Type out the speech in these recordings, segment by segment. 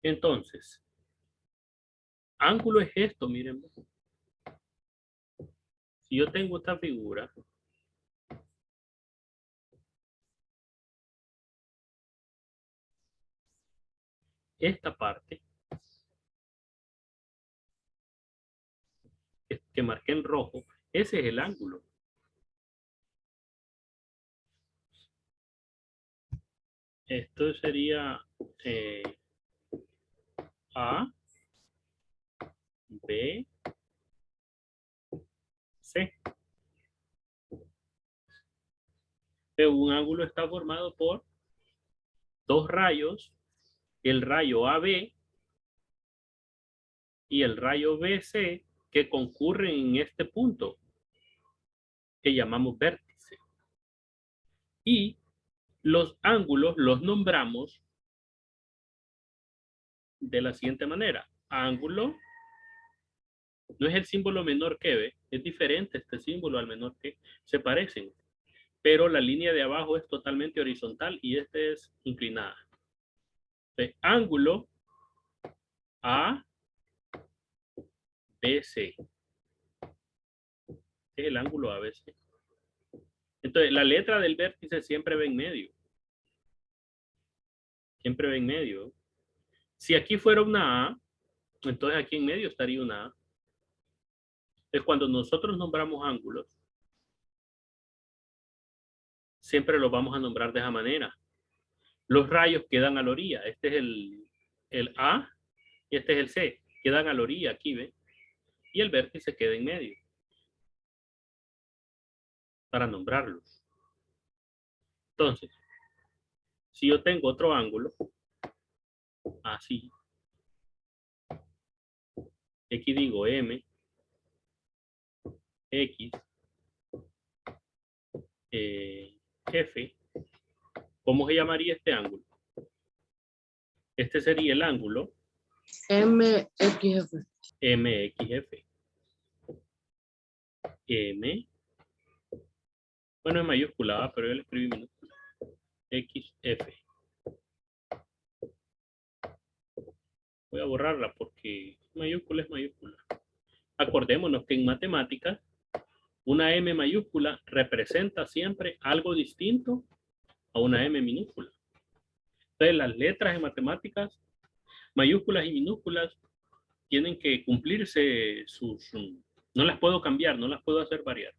Entonces, ángulo es esto, miren. Si yo tengo esta figura, esta parte que marqué en rojo, ese es el ángulo. Esto sería A, B, C. Pero un ángulo está formado por dos rayos, el rayo AB y el rayo BC, que concurren en este punto que llamamos vértice. Y los ángulos los nombramos de la siguiente manera. Ángulo no es el símbolo menor que, ¿ve? Es diferente este símbolo al menor que, se parecen, pero la línea de abajo es totalmente horizontal y este es inclinada. Entonces, ángulo ABC es el ángulo ABC. Entonces, la letra del vértice siempre va en medio. Siempre va en medio. Si aquí fuera una A, entonces aquí en medio estaría una A. Entonces, cuando nosotros nombramos ángulos, siempre los vamos a nombrar de esa manera. Los rayos quedan a la orilla. Este es el A y este es el C. Quedan a la orilla aquí, ¿ven? Y el vértice queda en medio para nombrarlos. Entonces, si yo tengo otro ángulo, así, aquí digo M, X, F, ¿cómo se llamaría este ángulo? Este sería el ángulo MXF. MXF. M, bueno, es mayúscula, pero yo le escribí minúscula. XF. Voy a borrarla porque mayúscula es mayúscula. Acordémonos que en matemáticas una M mayúscula representa siempre algo distinto a una M minúscula. Entonces las letras en matemáticas, mayúsculas y minúsculas, tienen que cumplirse sus... No las puedo cambiar, no las puedo hacer variar.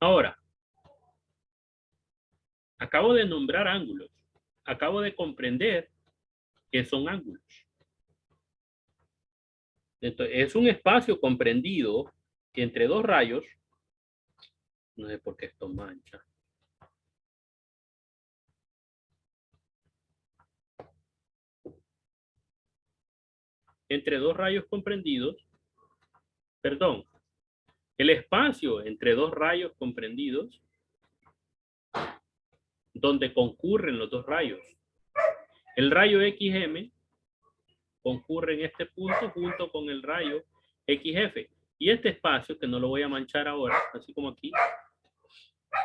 Ahora, acabo de nombrar ángulos. Acabo de comprender que son ángulos. Entonces, es un espacio comprendido entre dos rayos. No sé por qué esto mancha. Entre dos rayos comprendidos. Perdón. El espacio entre dos rayos comprendidos donde concurren los dos rayos. El rayo XM concurre en este punto junto con el rayo XF. Y este espacio, que no lo voy a manchar ahora, así como aquí,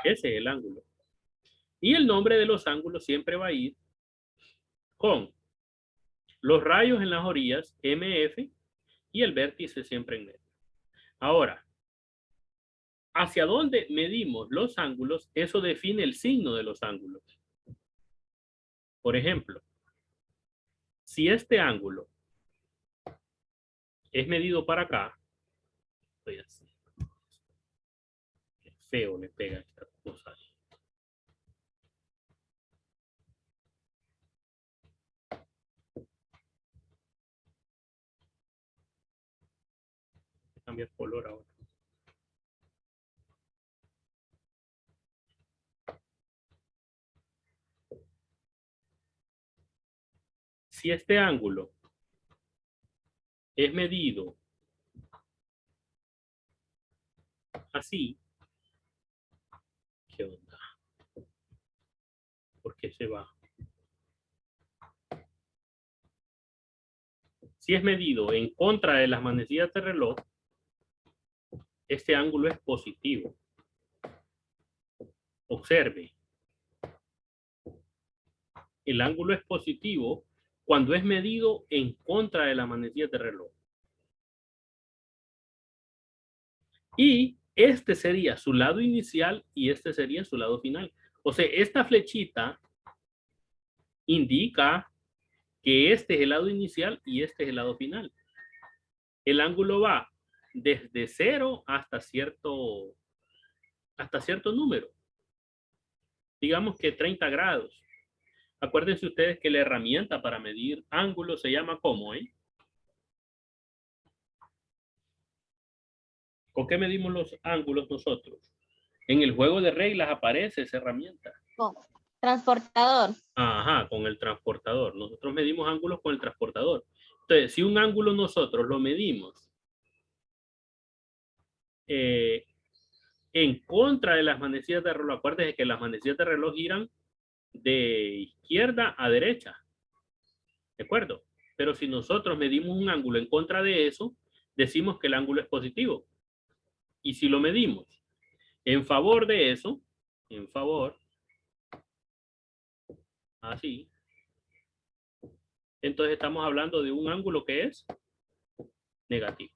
ese es el ángulo. Y el nombre de los ángulos siempre va a ir con los rayos en las orillas, MF, y el vértice siempre en medio. Ahora, hacia dónde medimos los ángulos, eso define el signo de los ángulos. Por ejemplo, si este ángulo es medido para acá, voy a hacer, qué feo le pega esta cosa. Cambiar color ahora. Si este ángulo es medido así, ¿qué onda? ¿Por qué se va? Si es medido en contra de las manecillas de reloj, este ángulo es positivo. Observe. El ángulo es positivo cuando es medido en contra de las manecillas de reloj. Y este sería su lado inicial y este sería su lado final. O sea, esta flechita indica que este es el lado inicial y este es el lado final. El ángulo va desde 0 hasta cierto número. Digamos que 30 grados. Acuérdense ustedes que la herramienta para medir ángulos se llama ¿cómo? ¿Con qué medimos los ángulos nosotros? En el juego de reglas aparece esa herramienta. Transportador. Ajá, con el transportador. Nosotros medimos ángulos con el transportador. Entonces, si un ángulo nosotros lo medimos en contra de las manecillas de reloj, acuérdense que las manecillas de reloj giran de izquierda a derecha. ¿De acuerdo? Pero si nosotros medimos un ángulo en contra de eso, decimos que el ángulo es positivo. Y si lo medimos en favor de eso, en favor, así, entonces estamos hablando de un ángulo que es negativo.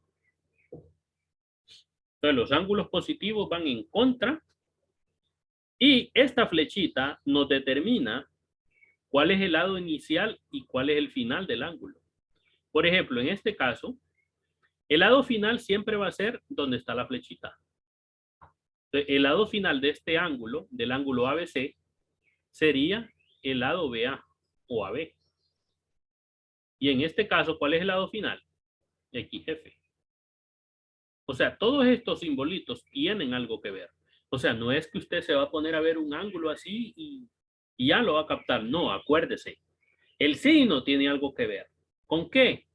Entonces los ángulos positivos van en contra y esta flechita nos determina cuál es el lado inicial y cuál es el final del ángulo. Por ejemplo, en este caso, el lado final siempre va a ser donde está la flechita. Entonces, el lado final de este ángulo, del ángulo ABC, sería el lado BA o AB. Y en este caso, ¿cuál es el lado final? XF. O sea, todos estos simbolitos tienen algo que ver. O sea, no es que usted se va a poner a ver un ángulo así y ya lo va a captar. No, acuérdese. El signo tiene algo que ver. ¿Con qué?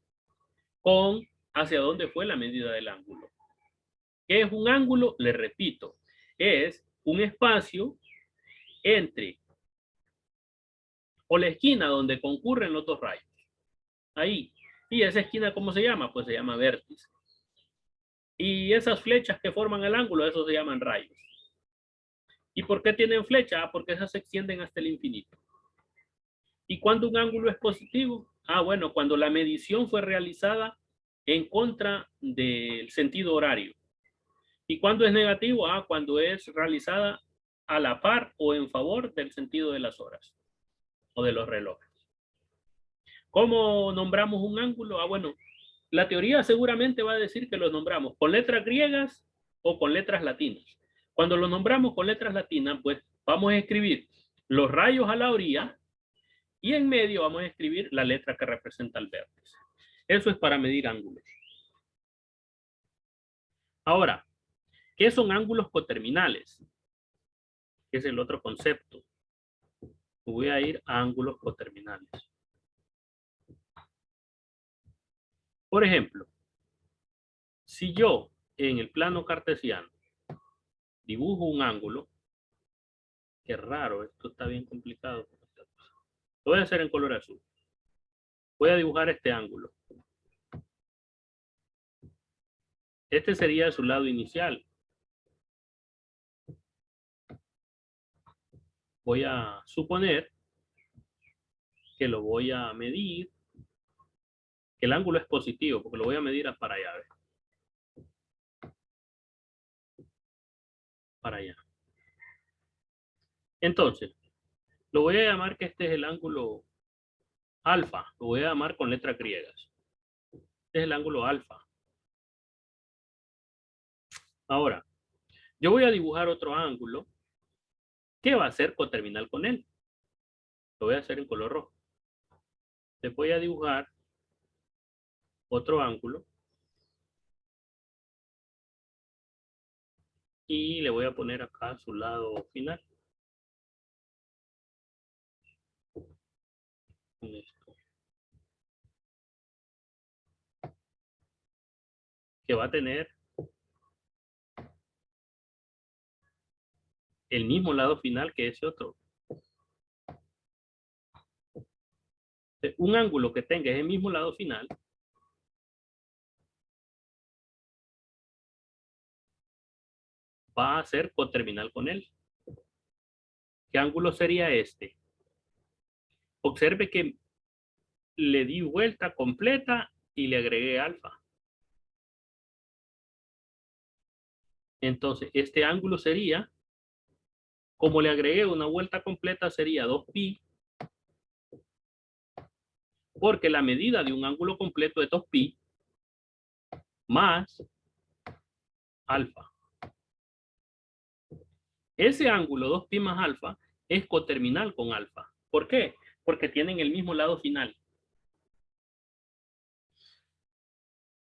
Con hacia dónde fue la medida del ángulo. ¿Qué es un ángulo? Le repito, es un espacio entre o la esquina donde concurren los dos rayos. Ahí. ¿Y esa esquina cómo se llama? Pues se llama vértice. Y esas flechas que forman el ángulo, eso se llaman rayos. ¿Y por qué tienen flecha? Ah, porque esas se extienden hasta el infinito. ¿Y cuando un ángulo es positivo? Ah, bueno, cuando la medición fue realizada en contra del sentido horario. ¿Y cuando es negativo? Ah, cuando es realizada a la par o en favor del sentido de las horas o de los relojes. ¿Cómo nombramos un ángulo? Ah, bueno, la teoría seguramente va a decir que los nombramos con letras griegas o con letras latinas. Cuando los nombramos con letras latinas, pues vamos a escribir los rayos a la orilla y en medio vamos a escribir la letra que representa el vértice. Eso es para medir ángulos. Ahora, ¿qué son ángulos coterminales? Es el otro concepto. Voy a ir a ángulos coterminales. Por ejemplo, si yo en el plano cartesiano dibujo un ángulo, qué raro, esto está bien complicado. Lo voy a hacer en color azul. Voy a dibujar este ángulo. Este sería su lado inicial. Voy a suponer que lo voy a medir, que el ángulo es positivo, porque lo voy a medir para allá. ¿Ves? Para allá. Entonces, lo voy a llamar que este es el ángulo alfa. Lo voy a llamar con letras griegas. Este es el ángulo alfa. Ahora, yo voy a dibujar otro ángulo que va a ser coterminal con él. Lo voy a hacer en color rojo. Le voy a dibujar otro ángulo y le voy a poner acá su lado final. Con esto. Que va a tener el mismo lado final que ese otro. Un ángulo que tenga ese mismo lado final va a ser coterminal con él. ¿Qué ángulo sería este? Observe que le di vuelta completa y le agregué alfa. Entonces, este ángulo sería, como le agregué una vuelta completa, sería 2pi, porque la medida de un ángulo completo es 2pi más alfa. Ese ángulo 2pi más alfa es coterminal con alfa. ¿Por qué? Porque tienen el mismo lado final.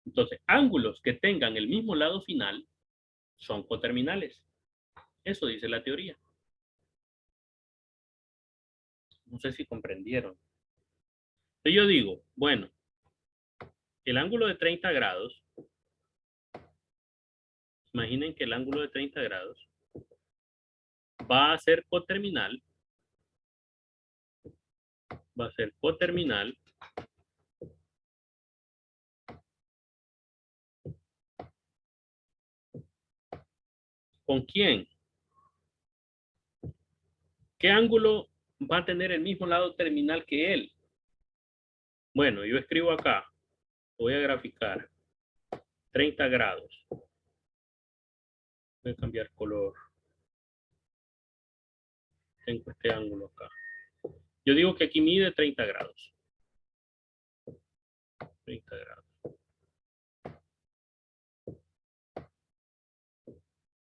Entonces, ángulos que tengan el mismo lado final son coterminales. Eso dice la teoría. No sé si comprendieron. Entonces yo digo, bueno, el ángulo de 30 grados, imaginen que el ángulo de 30 grados va a ser coterminal, ¿con quién? ¿Qué ángulo va a tener el mismo lado terminal que él? Bueno, yo escribo acá, voy a graficar 30 grados. Voy a cambiar color. Tengo este ángulo acá. Yo digo que aquí mide 30 grados. 30 grados.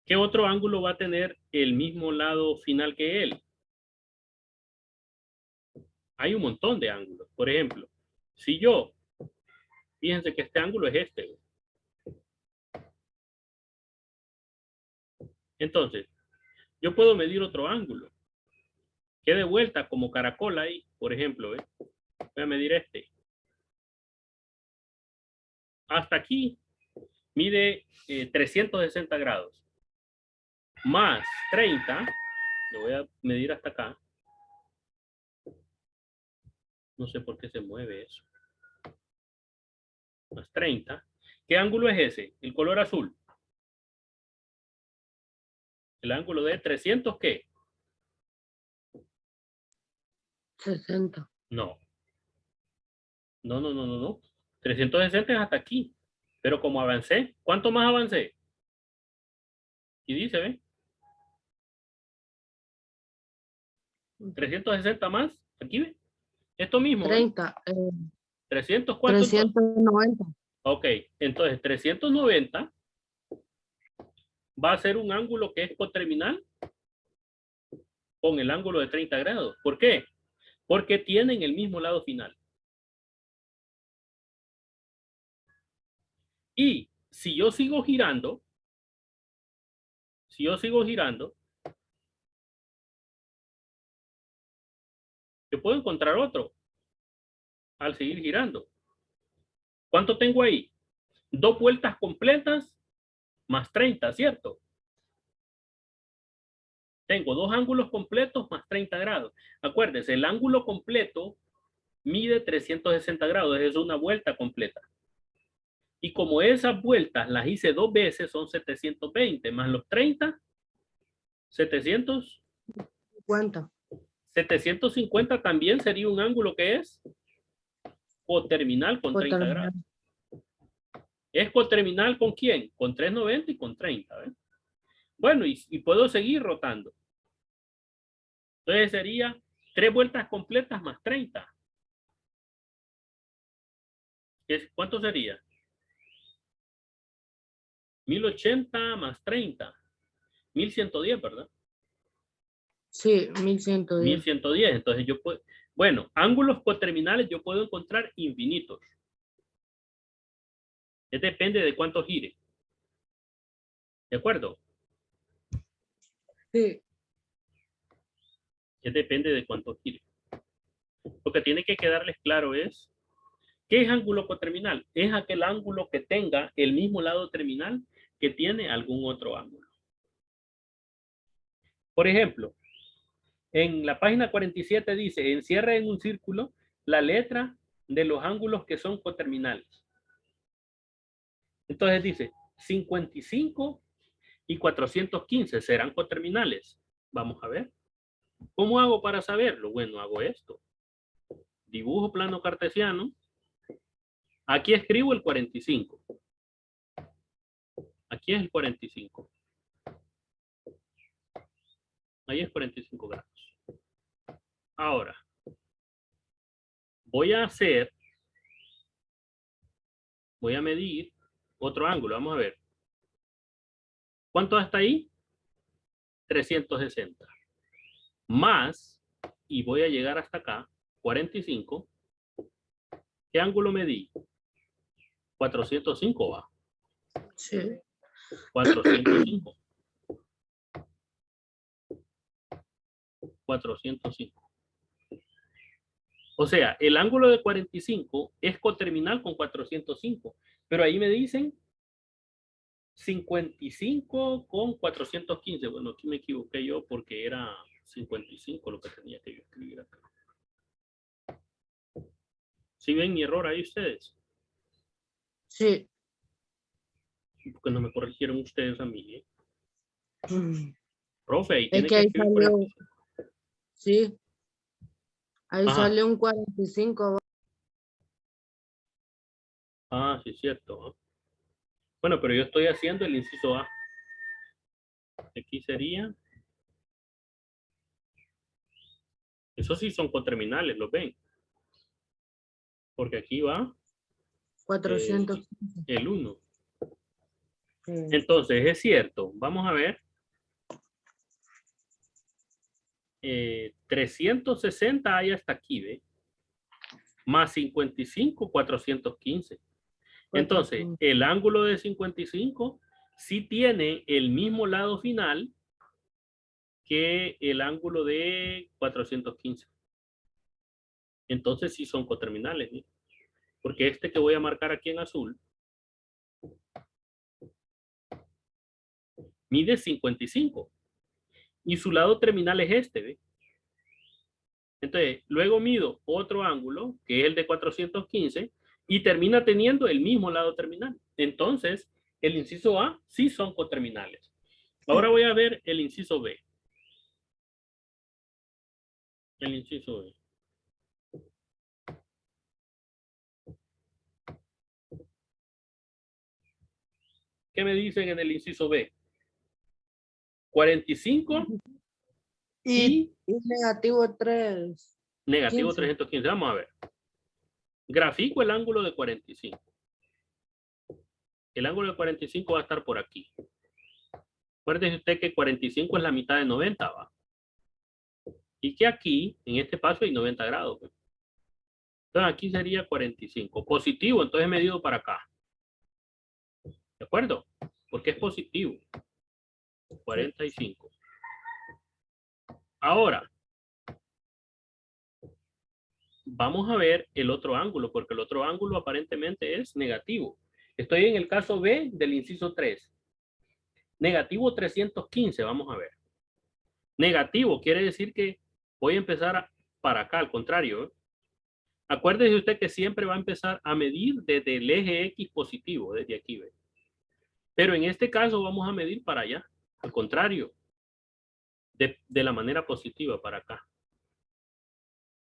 ¿Qué otro ángulo va a tener el mismo lado final que él? Hay un montón de ángulos. Por ejemplo, si yo, fíjense que este ángulo es este. Entonces, yo puedo medir otro ángulo. Que de vuelta como caracol ahí, por ejemplo, voy a medir este. Hasta aquí mide 360 grados. Más 30, lo voy a medir hasta acá. No sé por qué se mueve eso. Más 30. ¿Qué ángulo es ese? El color azul. El ángulo de 300, ¿qué? 60. No. No. 360 es hasta aquí. Pero como avancé, ¿cuánto más avancé? Y dice, ¿ve? 360 más, aquí ve. Esto mismo, ¿ve? 30. 300, ¿cuánto? 390. Ok, entonces 390 va a ser un ángulo que es coterminal con el ángulo de 30 grados. ¿Por qué? Porque tienen el mismo lado final. Y si yo sigo girando, yo puedo encontrar otro al seguir girando. ¿Cuánto tengo ahí? 2 vueltas completas más 30, ¿cierto? Tengo 2 ángulos completos más 30 grados. Acuérdense, el ángulo completo mide 360 grados, es una vuelta completa. Y como esas vueltas las hice 2 veces, son 720 más los 30, 50. 750 también sería un ángulo que es coterminal con 30 grados. ¿Es coterminal con quién? Con 390 y con 30. ¿ves? Bueno, y puedo seguir rotando. Entonces sería 3 vueltas completas más 30. ¿Cuánto sería? 1080 más 30. 1110, ¿verdad? Sí, 1110. 1110. Entonces yo puedo... Bueno, ángulos coterminales yo puedo encontrar infinitos. Depende de cuánto gire. ¿De acuerdo? Sí. Depende de cuánto gire. Lo que tiene que quedarles claro es, ¿qué es ángulo coterminal? Es aquel ángulo que tenga el mismo lado terminal que tiene algún otro ángulo. Por ejemplo, en la página 47 dice, encierra en un círculo la letra de los ángulos que son coterminales. Entonces dice, 55 y 415 serán coterminales. Vamos a ver. ¿Cómo hago para saberlo? Bueno, hago esto. dibujo plano cartesiano. Aquí escribo el 45. Aquí es el 45. Ahí es 45 grados. Ahora, voy a medir otro ángulo. Vamos a ver. ¿Cuánto hasta ahí? 360. Más, y voy a llegar hasta acá, 45. ¿Qué ángulo medí? 405 va. Sí. 405. 405. O sea, el ángulo de 45 es coterminal con 405. Pero ahí me dicen 55 con 415. Bueno, aquí me equivoqué yo porque era 55 lo que tenía que yo escribir acá. ¿Sí ven mi error ahí ustedes? Sí. Porque no me corrigieron ustedes a mí, ¿eh? Mm. Profe, ahí Es tiene que que ahí escribir salió, 45. sí, ahí Ajá. salió un 45. Ah, sí, es cierto. ¿Eh? Bueno, pero yo estoy haciendo el inciso A. Aquí sería. Esos sí son coterminales, ¿lo ven? Porque aquí va 415. el 1. Sí. Entonces, es cierto. Vamos a ver. 360 hay hasta aquí, ¿ve? Más 55, 415. Entonces, el ángulo de 55 sí tiene el mismo lado final que el ángulo de 415. Entonces sí son coterminales, ¿sí? Porque este que voy a marcar aquí en azul mide 55 y su lado terminal es este, ¿ve? Entonces, luego mido otro ángulo que es el de 415 y termina teniendo el mismo lado terminal. Entonces, el inciso A sí son coterminales. Ahora voy a ver el inciso B. El inciso B. ¿Qué me dicen en el inciso B? 45 y negativo 3. negativo 15. 315. Vamos a ver. Grafico el ángulo de 45. El ángulo de 45 va a estar por aquí. Acuérdese usted que 45 es la mitad de 90, ¿va? Y que aquí, en este paso, hay 90 grados. ¿Ve? Entonces aquí sería 45. Positivo, entonces medido para acá. ¿De acuerdo? Porque es positivo. 45. Ahora, vamos a ver el otro ángulo, porque el otro ángulo aparentemente es negativo. Estoy en el caso B del inciso 3. Negativo 315, vamos a ver. Negativo quiere decir que voy a empezar para acá, al contrario. ¿Eh? Acuérdese usted que siempre va a empezar a medir desde el eje X positivo, desde aquí. ¿Ve? Pero en este caso vamos a medir para allá, al contrario, de la manera positiva para acá.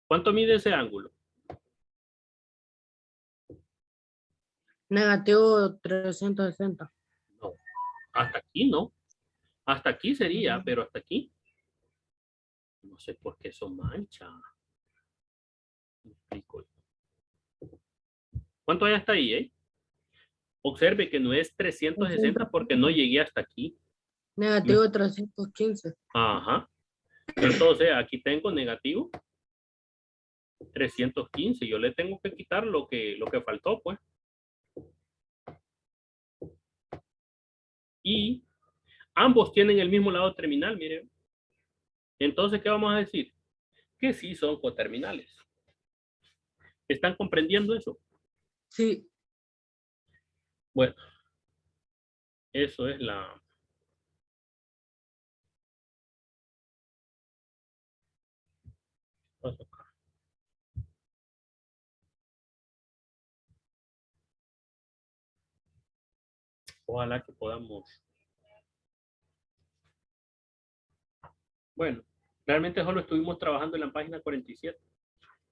¿Cuánto mide ese ángulo? Negativo 360. No, hasta aquí no. Hasta aquí sería, pero hasta aquí. No sé por qué son manchas. ¿Cuánto hay hasta ahí, eh? Observe que no es 360 porque no llegué hasta aquí. Negativo 315. Ajá. Entonces, aquí tengo negativo 315. Yo le tengo que quitar lo que faltó, pues. Y ambos tienen el mismo lado terminal, miren. Entonces, ¿qué vamos a decir? Que sí son coterminales. ¿Están comprendiendo eso? Sí. Bueno, eso es la... Ojalá que podamos... Bueno, realmente solo estuvimos trabajando en la página 47.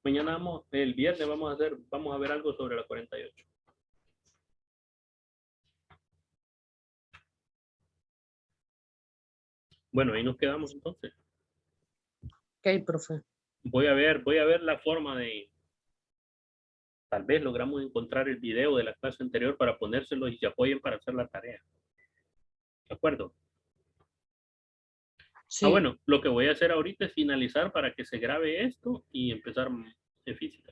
Mañana el viernes vamos a ver algo sobre la 48. Bueno, ahí nos quedamos entonces. Ok, profe. Voy a ver la forma de, tal vez logramos encontrar el video de la clase anterior para ponérselo y se apoyen para hacer la tarea. ¿De acuerdo? Sí. Bueno, lo que voy a hacer ahorita es finalizar para que se grabe esto y empezar en física.